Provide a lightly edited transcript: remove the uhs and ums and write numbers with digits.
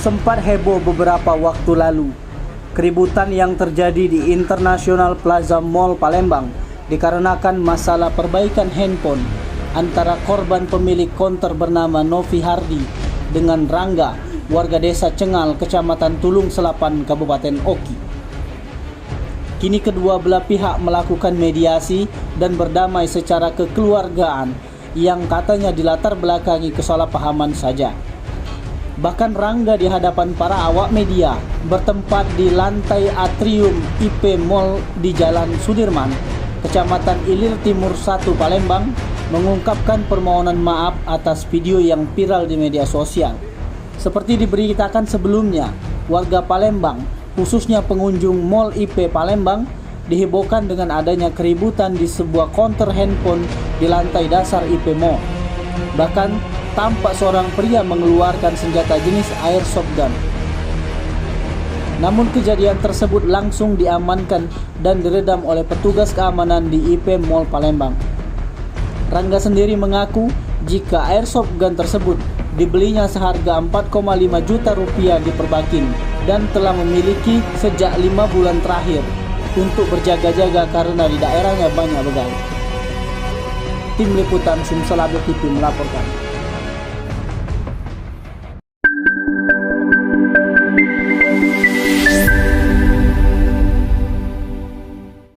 Sempat heboh beberapa waktu lalu. Keributan yang terjadi di International Plaza Mall Palembang dikarenakan masalah perbaikan handphone antara korban pemilik konter bernama Novi Hardi dengan Rangga, warga desa Cengal, Kecamatan Tulung Selapan, Kabupaten Oki. Kini kedua belah pihak melakukan mediasi dan berdamai secara kekeluargaan yang katanya dilatar belakangi kesalahpahaman saja. Bahkan Rangga di hadapan para awak media bertempat di lantai atrium IP Mall di Jalan Sudirman, Kecamatan Ilir Timur 1 Palembang, mengungkapkan permohonan maaf atas video yang viral di media sosial. Seperti diberitakan sebelumnya, warga Palembang, khususnya pengunjung Mall IP Palembang, dihebohkan dengan adanya keributan di sebuah konter handphone di lantai dasar IP Mall. Bahkan tampak seorang pria mengeluarkan senjata jenis airsoft gun. Namun kejadian tersebut langsung diamankan dan diredam oleh petugas keamanan di IP Mall Palembang. Rangga sendiri mengaku jika airsoft gun tersebut dibelinya seharga 4,5 juta rupiah di Perbakin dan telah memiliki sejak 5 bulan terakhir untuk berjaga-jaga karena di daerahnya banyak begal. Tim Liputan Simsalabim TV melaporkan.